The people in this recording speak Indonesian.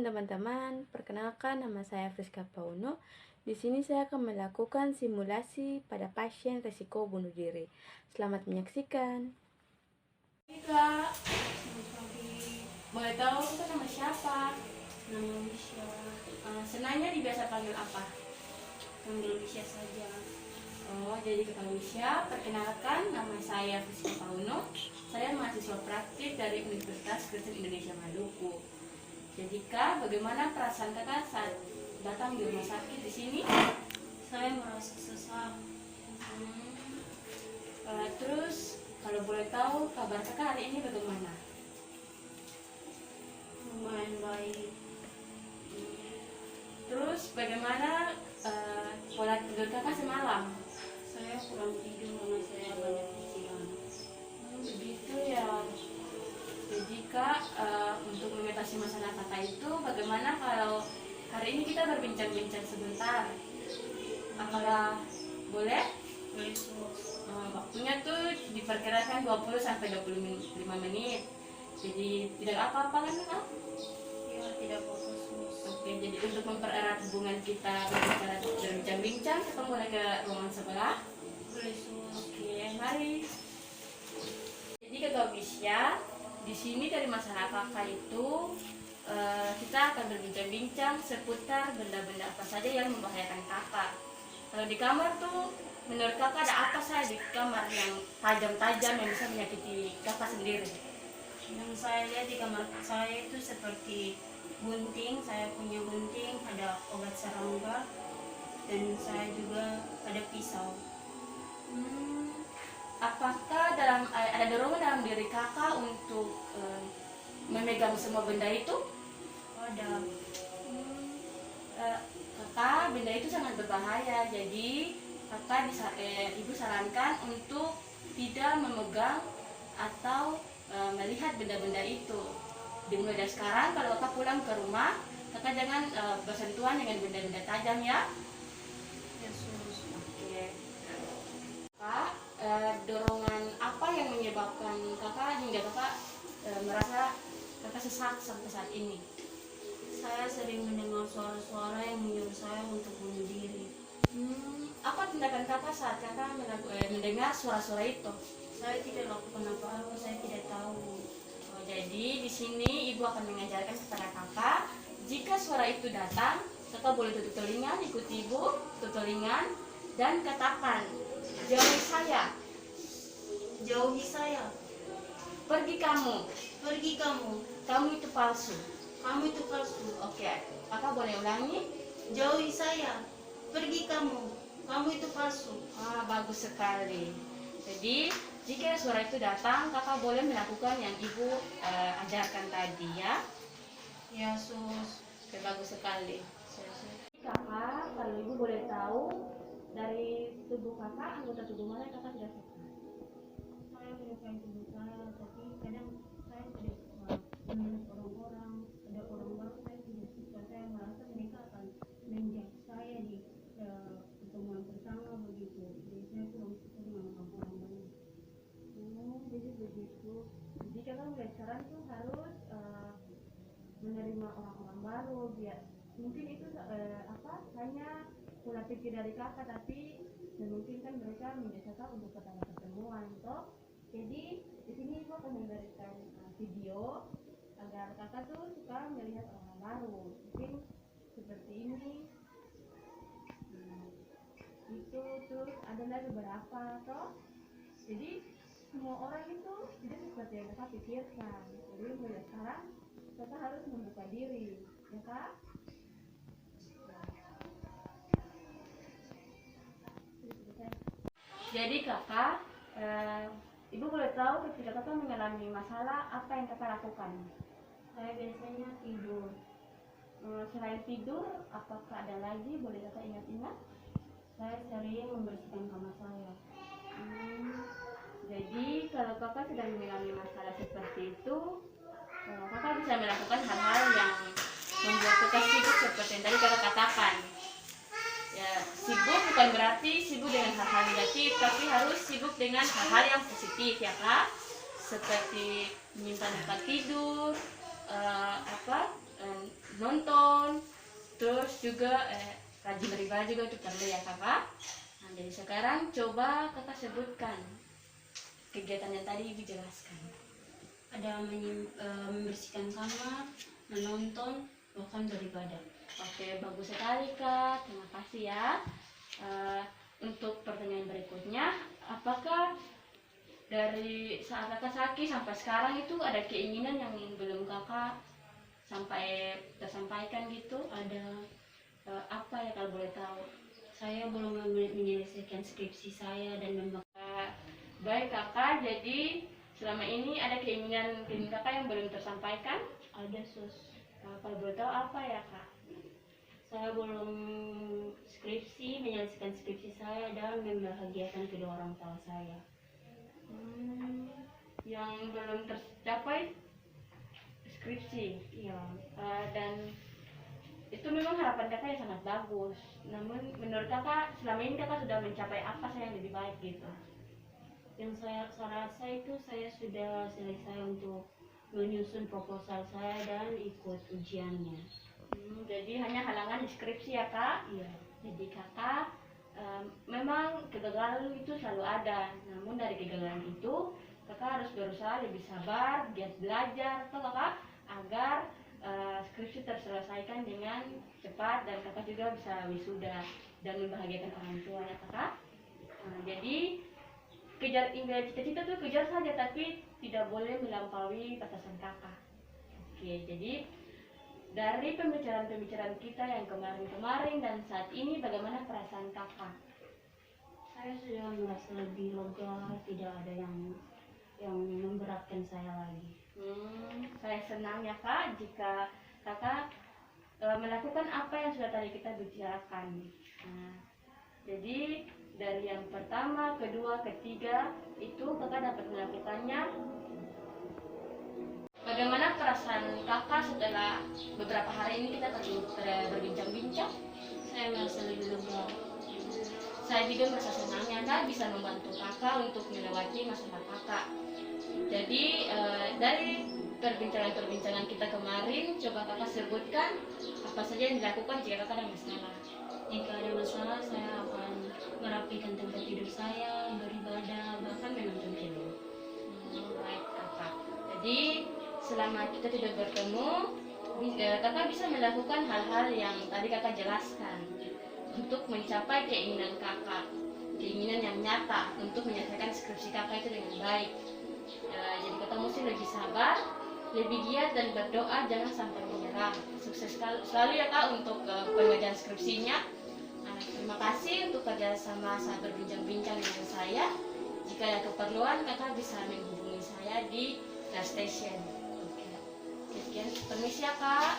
siang teman-teman, perkenalkan nama saya Friska Pauno. Di sini saya akan melakukan simulasi pada pasien risiko bunuh diri. Selamat menyaksikan. Hai Kak, Selamat pagi. boleh tahu kita nama siapa? Nama Misha. Senangnya biasa panggil apa? Panggil Misha saja. Oh, jadi Kak Misha, perkenalkan nama saya Friska Pauno. Saya mahasiswa praktik dari Universitas Kristen Indonesia Maluku. Jadi Kak, bagaimana perasaan Kakak saat datang di rumah sakit di sini? Saya merasa sesak. Terus kalau boleh tahu kabar Kakak hari ini bagaimana? Lumayan baik. Terus bagaimana pola tidur Kakak semalam? Saya kurang tidur karena saya banyak pikiran. Begitu ya. Jadi Kak, untuk mengatasi masalah Kakak itu bagaimana kalau hari ini kita berbincang-bincang sebentar? Apakah boleh? Boleh sus. Waktunya tuh diperkirakan 20 sampai 25 menit. Jadi tidak apa-apa kan Kak? Ya tidak apa-apa sus. Oke, jadi untuk mempererat hubungan kita berbicara berbincang-bincang, kita mulai ke ruangan sebelah. Boleh sus. Oke, mari. Jadi Kakak Misha, di sini dari masalah Kakak itu kita akan berbincang-bincang seputar benda-benda apa saja yang membahayakan Kakak. Kalau di kamar tuh, menurut Kakak ada apa saja di kamar yang tajam-tajam yang bisa menyakiti Kakak sendiri? Yang saya lihat di kamar saya itu seperti gunting. Saya punya gunting, ada obat serangga, dan saya juga ada pisau. Apakah ada dorongan dalam diri Kakak untuk memegang semua benda itu? Ada. Kakak, benda itu sangat berbahaya, jadi Kakak ibu sarankan untuk tidak memegang atau melihat benda-benda itu. Dimulai dari sekarang, kalau Kakak pulang ke rumah, Kakak jangan bersentuhan dengan benda-benda tajam ya. Ya sus. Oke. Kak, dorongan apa yang menyebabkan Kakak hingga Kakak merasa Kakak sesak sampai saat ini? Saya sering mendengar suara-suara yang menyuruh saya untuk bunuh diri. Apa tindakan Kakak saat Kakak mendengar suara-suara itu? Saya tidak lakukan apa-apa, saya tidak tahu. Jadi di sini ibu akan mengajarkan kepada Kakak, jika suara itu datang, Kakak boleh tutup telinga, ikuti ibu, tutup telinga, dan katakan, jauhi saya, Jauhi saya, pergi kamu, pergi kamu, kamu itu palsu. kamu itu palsu. Oke, Kakak boleh ulangi? Jauhi saya, pergi kamu itu palsu. Bagus sekali. Jadi jika suara itu datang, Kakak boleh melakukan yang ibu ajarkan tadi ya. Ya sus. Oke, bagus sekali. Kakak, kalau ibu boleh tahu dari tubuh Kakak, anggota tubuh mana yang Kakak tidak suka? Saya menyukai tubuh saya, tapi kadang saya tidak suka melihat orang-orang, ada orang baru saya tidak suka. Saya merasa mereka akan menjudge saya di pertemuan pertama begitu. Jadi saya kurang suka dengan orang-orang baru. Jadi begitu. Jadi Kakak mulai sekarang tuh harus menerima orang-orang baru, biar mungkin itu hanya pola pikir dari Kakak, tapi memungkinkan mereka menjadi Kakak untuk pertemuan toh. Jadi di sini ibu akan memberikan video agar Kakak tuh suka melihat orang baru, mungkin seperti ini. Itu terus ada lagi beberapa toh. Jadi semua orang itu tidak seperti yang Kakak pikirkan. Jadi mulai sekarang Kakak harus membuka diri, ya Kak? Jadi Kakak, ibu boleh tahu ketika Kakak mengalami masalah, apa yang Kakak lakukan? Saya biasanya tidur. Selain tidur, apakah ada lagi boleh Kakak ingat-ingat? Saya sering membersihkan kamar saya. Jadi kalau Kakak sedang mengalami masalah seperti itu, Kakak bisa melakukan hal-hal yang membuat Kakak sibuk seperti yang tadi Kakak katakan. Ya, sibuk bukan berarti sibuk dengan hal-hal negatif, tapi harus sibuk dengan hal-hal yang positif ya Kak. Seperti menyimpan tempat tidur, nonton, terus juga rajin beribadah juga itu perlu ya kakak. Nah, jadi sekarang coba kakak sebutkan kegiatan yang tadi ibu jelaskan. Ada membersihkan kamar, menonton, bahkan beribadah. Oke, bagus sekali kak, terima kasih ya. Untuk pertanyaan berikutnya, apakah dari saat kakak sakit sampai sekarang itu ada keinginan yang belum kakak sampai tersampaikan gitu? Ada, Apa ya kalau boleh tahu? saya belum menyelesaikan skripsi saya dan Baik kakak, jadi selama ini ada keinginan kakak yang belum tersampaikan? ada sus. Kalau boleh tahu apa ya kak? Saya belum menyelesaikan skripsi saya dan membahagiakan kedua orang tua saya. Yang belum tercapai skripsi, Iya, dan itu memang harapan kakak yang sangat bagus. Namun menurut kakak selama ini kakak sudah mencapai apa sih yang lebih baik gitu? yang saya rasa itu saya sudah selesai untuk menyusun proposal saya dan ikut ujiannya. Jadi hanya halangan di skripsi ya kak? Iya, Jadi kakak memang kegagalan itu selalu ada. Namun dari kegagalan itu kakak harus berusaha lebih sabar, giat belajar, atau kakak agar skripsi terselesaikan dengan cepat dan kakak juga bisa wisuda dan membahagiakan orang tua ya kakak. Jadi kejar impian cita-cita tuh kejar saja, tapi tidak boleh melampaui batasan kakak. Oke, jadi dari pembicaraan-pembicaraan kita yang kemarin-kemarin dan saat ini, bagaimana perasaan kakak? saya sudah merasa lebih lega, tidak ada yang memberatkan saya lagi. Saya senang ya kak jika kakak melakukan apa yang sudah tadi kita bicarakan. Nah, jadi dari yang pertama, kedua, ketiga itu kakak dapat melakukannya. Bagaimana perasaan kakak setelah beberapa hari ini kita berbincang-bincang? Saya merasa lebih lega. Saya juga merasa senangnya kak bisa membantu kakak untuk melewati masalah kakak. Jadi dari perbincangan-perbincangan kita kemarin, coba kakak sebutkan apa saja yang dilakukan jika kakak ada masalah. Jika ada masalah, saya akan merapikan tempat tidur saya, beribadah, bahkan menonton film. Baik kakak. Jadi selama kita tidak bertemu, kakak bisa melakukan hal-hal yang tadi kakak jelaskan untuk mencapai keinginan kakak, keinginan yang nyata untuk menyelesaikan skripsi kakak itu dengan baik. Jadi kakak mesti lebih sabar, lebih giat dan berdoa, jangan sampai menyerah. Sukses selalu ya kak untuk pengerjaan skripsinya. Terima kasih untuk kerjasama saat berbincang-bincang dengan saya. Jika ada keperluan, kakak bisa menghubungi saya di gas station. Oke. Sekian, permisi ya kak.